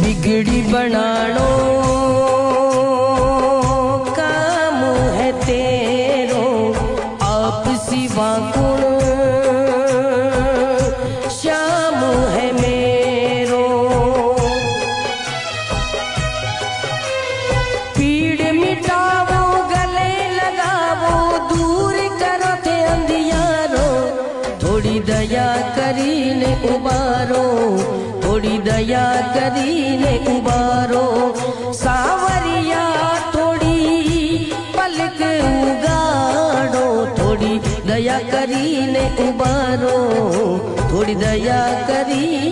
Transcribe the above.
बिगड़ी बनानो काम है तेरो, आप सिवा गुण श्याम है मेरो। पीड़ मिटावो गले लगावो, दूर करो थे अंधियारो, थोड़ी दया करीने उबारो, थोड़ी दया करीने उबारो। सावरिया थोड़ी पलक उगाड़ो, थोड़ी दया करीने उबारो, थोड़ी दया करी